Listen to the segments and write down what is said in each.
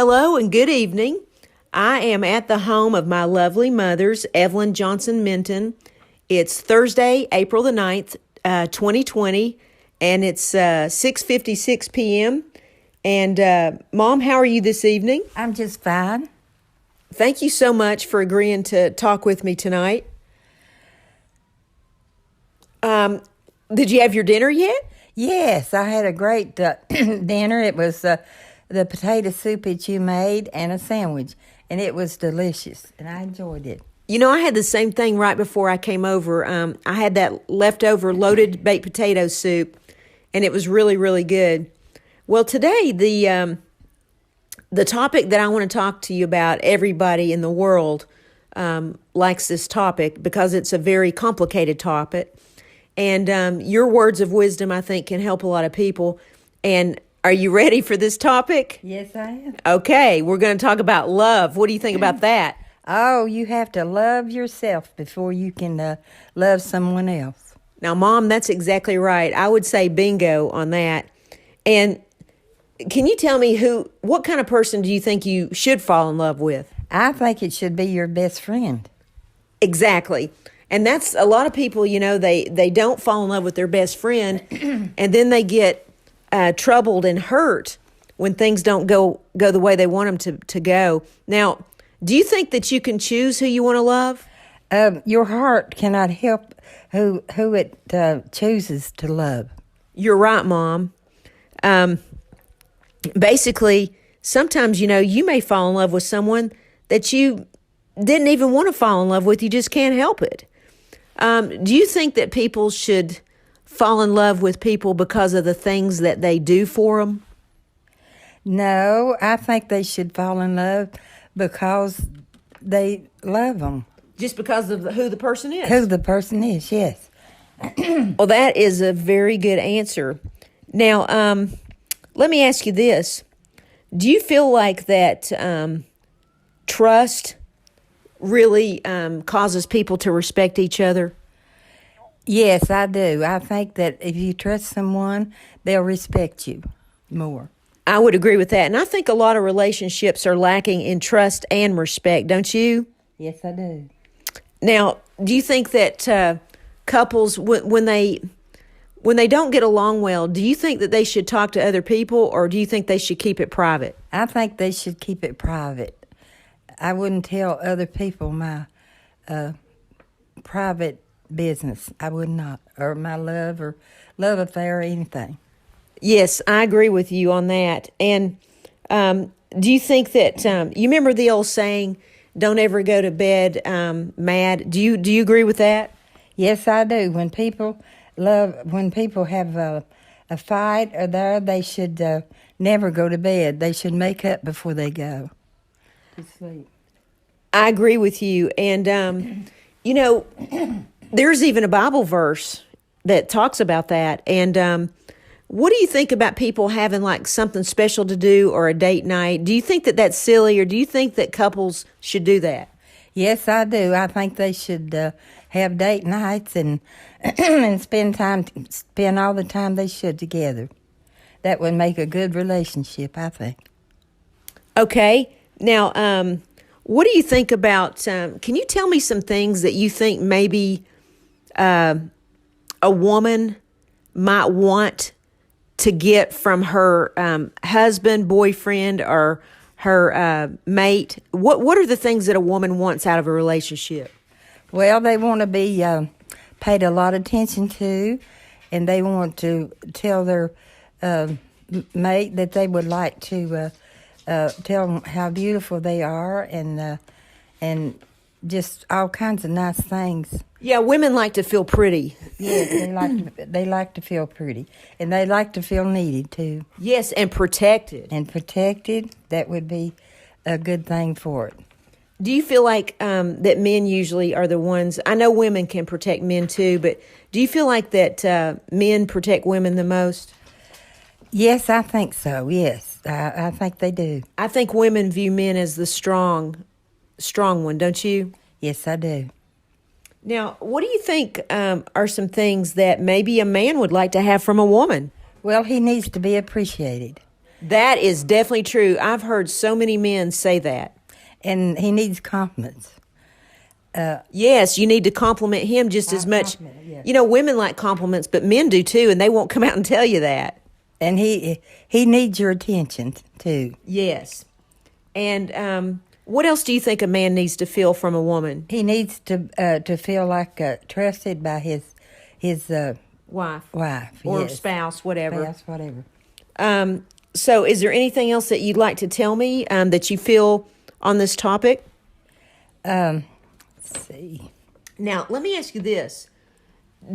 Hello and good evening. I am at the home of my lovely mothers, Evelyn Johnson Minton. It's Thursday, April the 9th, 2020, and it's 6:56 p.m. And Mom, how are you this evening? I'm just fine. Thank you so much for agreeing to talk with me tonight. Did you have your dinner yet? Yes, I had a great dinner. It was the potato soup that you made and a sandwich, and it was delicious, and I enjoyed it. You know, I had the same thing right before I came over. I had that leftover loaded baked potato soup, and it was really, really good. Well, today, the topic that I want to talk to you about, everybody in the world likes this topic because it's a very complicated topic. And your words of wisdom, I think, can help a lot of people. And are you ready for this topic? Yes, I am. Okay, we're going to talk about love. What do you think about that? Oh, you have to love yourself before you can love someone else. Now, Mom, that's exactly right. I would say bingo on that. And can you tell me what kind of person do you think you should fall in love with? I think it should be your best friend. Exactly. And that's a lot of people, you know, they don't fall in love with their best friend, and then they get troubled and hurt when things don't go the way they want them to go. Now, do you think that you can choose who you want to love? Your heart cannot help who it chooses to love. You're right, Mom. Basically, sometimes, you know, you may fall in love with someone that you didn't even want to fall in love with. You just can't help it. Do you think that people should fall in love with people because of the things that they do for them? No, I think they should fall in love because they love them. Just because of who the person is? Who the person is, yes. Well, that is a very good answer. Now, let me ask you this. Do you feel like that trust really causes people to respect each other? Yes, I do. I think that if you trust someone, they'll respect you more. I would agree with that. And I think a lot of relationships are lacking in trust and respect, don't you? Yes, I do. Now, do you think that couples, when they don't get along well, do you think that they should talk to other people, or do you think they should keep it private? I think they should keep it private. I wouldn't tell other people my private business. I would not, or my love affair or anything. Yes, I agree with you on that. And do you think that you remember the old saying, "Don't ever go to bed mad"? Do you agree with that? Yes, I do. When people have a fight or they should never go to bed. They should make up before they go to sleep. I agree with you. And, you know, there's even a Bible verse that talks about that. And what do you think about people having like something special to do or a date night? Do you think that that's silly, or do you think that couples should do that? Yes, I do. I think they should have date nights and and spend all the time they should together. That would make a good relationship, I think. Okay. Now, what do you think about, can you tell me some things that you think maybe a woman might want to get from her husband, boyfriend, or her mate? What are the things that a woman wants out of a relationship? Well, they want to be paid a lot of attention to, and they want to tell their mate that they would like to tell them how beautiful they are, and just all kinds of nice things. Yeah, women like to feel pretty. Yes, they like to feel pretty, and they like to feel needed too. Yes, and protected. And protected, that would be a good thing for it. Do you feel like that men usually are the ones, I know women can protect men too, but do you feel like that men protect women the most? Yes, I think so, yes. I think they do. I think women view men as the strong one, don't you? Yes, I do. Now, what do you think are some things that maybe a man would like to have from a woman? Well, he needs to be appreciated. That is definitely true. I've heard so many men say that. And he needs compliments. Yes, you need to compliment him just as much. Yes. You know, women like compliments, but men do too, and they won't come out and tell you that. And he needs your attention too. Yes. And what else do you think a man needs to feel from a woman? He needs to feel like trusted by his Wife. Or yes. spouse, whatever. Spouse, whatever. So is there anything else that you'd like to tell me that you feel on this topic? Let's see. Now, let me ask you this.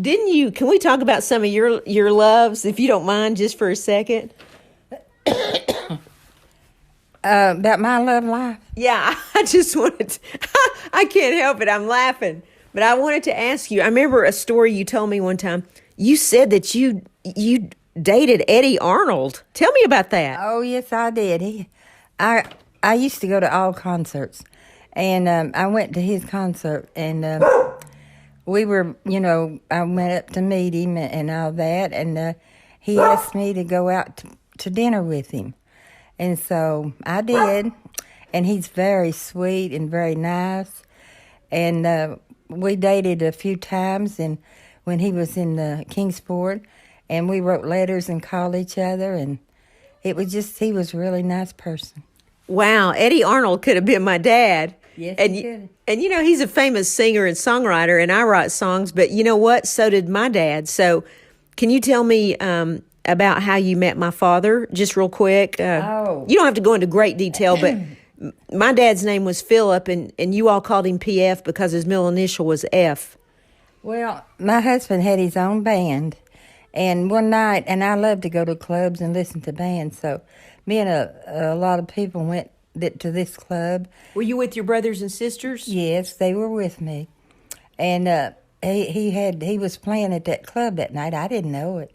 Can we talk about some of your loves, if you don't mind, just for a second? About my love life? Yeah, I just wanted to, I can't help it. I'm laughing. But I wanted to ask you, I remember a story you told me one time. You said that you dated Eddie Arnold. Tell me about that. Oh, yes, I did. I used to go to all concerts. And I went to his concert, and we were, I went up to meet him and all that, and he asked me to go out to dinner with him. And so I did, and he's very sweet and very nice. And we dated a few times, and when he was in Kingsport, and we wrote letters and called each other, and it was just, he was a really nice person. Wow, Eddie Arnold could have been my dad. Yes, and he could. And he's a famous singer and songwriter, and I write songs, but you know what? So did my dad. So can you tell me about how you met my father, just real quick? You don't have to go into great detail, but my dad's name was Philip, and you all called him PF because his middle initial was F. Well, my husband had his own band, and one night, and I love to go to clubs and listen to bands, so me and a lot of people went to this club. Were you with your brothers and sisters? Yes, they were with me. And he was playing at that club that night. I didn't know it.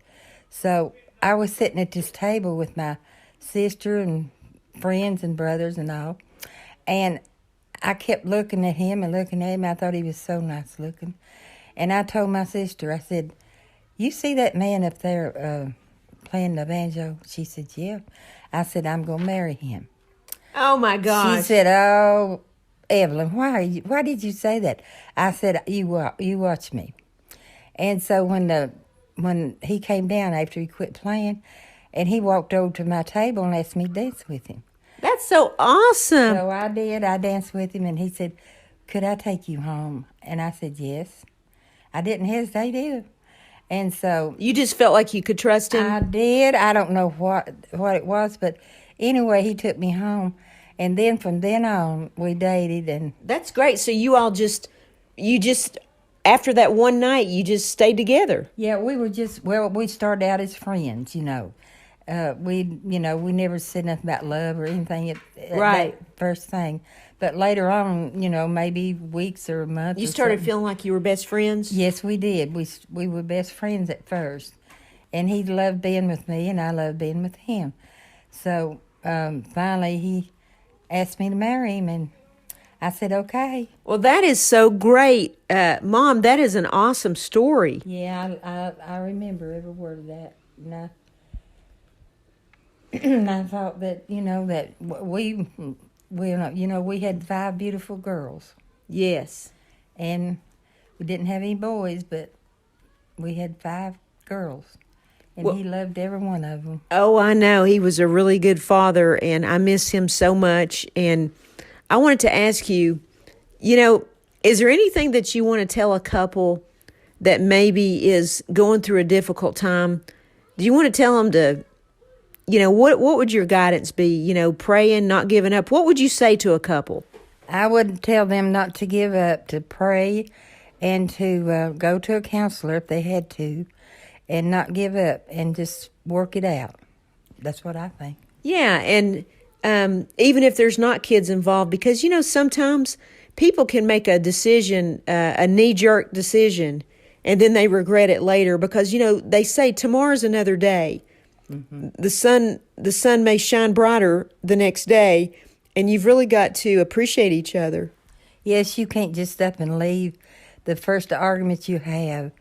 So I was sitting at this table with my sister and friends and brothers and all. And I kept looking at him and looking at him. I thought he was so nice looking. And I told my sister, I said, "You see that man up there playing the banjo?" She said, "Yeah." I said, "I'm going to marry him." Oh, my gosh. She said, "Oh, Evelyn, why did you say that?" I said, you watch me." And so when he came down after he quit playing, and he walked over to my table and asked me to dance with him. That's so awesome. So I did. I danced with him, and he said, "Could I take you home?" And I said, "Yes." I didn't hesitate either. And so you just felt like you could trust him? I did. I don't know what it was, but anyway, he took me home. And then from then on, we dated. And that's great. So you all after that one night, you just stayed together? Yeah, we started out as friends, we never said nothing about love or anything at right. that first thing. But later on, maybe weeks or months. You started feeling like you were best friends? Yes, we did. We were best friends at first. And he loved being with me, and I loved being with him. So finally, he asked me to marry him, and I said, okay. Well, that is so great. Mom, that is an awesome story. Yeah, I remember every word of that. And I thought that, that we had 5 beautiful girls. Yes. And we didn't have any boys, but we had 5 girls. And he loved every one of them. Oh, I know. He was a really good father, and I miss him so much. And I wanted to ask you, is there anything that you want to tell a couple that maybe is going through a difficult time? Do you want to tell them to, what would your guidance be? Praying, not giving up. What would you say to a couple? I would tell them not to give up, to pray, and to go to a counselor if they had to, and not give up, and just work it out. That's what I think. Yeah, and even if there's not kids involved, because, sometimes people can make a decision, a knee-jerk decision, and then they regret it later because, they say tomorrow's another day. Mm-hmm. The sun may shine brighter the next day, and you've really got to appreciate each other. Yes, you can't just up and leave the first argument you have.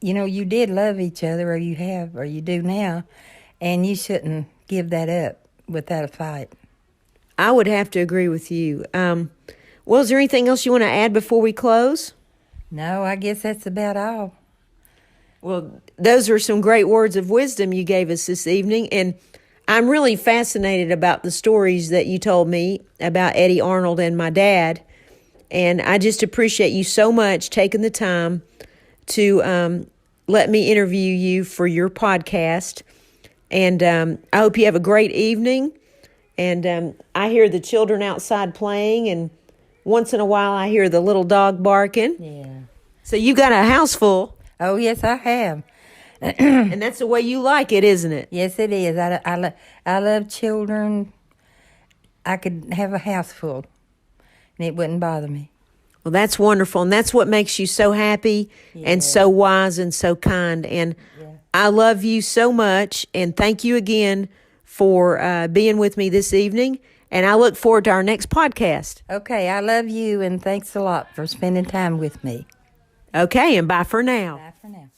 You did love each other, or you do now, and you shouldn't give that up without a fight. I would have to agree with you. Well, is there anything else you want to add before we close? No, I guess that's about all. Well, those are some great words of wisdom you gave us this evening, and I'm really fascinated about the stories that you told me about Eddie Arnold and my dad, and I just appreciate you so much taking the time to let me interview you for your podcast, and I hope you have a great evening, and I hear the children outside playing, and once in a while I hear the little dog barking. Yeah. So you got a house full. Oh, yes, I have. And that's the way you like it, isn't it? Yes, it is. I love children. I could have a house full, and it wouldn't bother me. Well, that's wonderful, and that's what makes you so happy and so wise and so kind. And I love you so much, and thank you again for being with me this evening, and I look forward to our next podcast. Okay, I love you, and thanks a lot for spending time with me. Okay, and bye for now. Bye for now.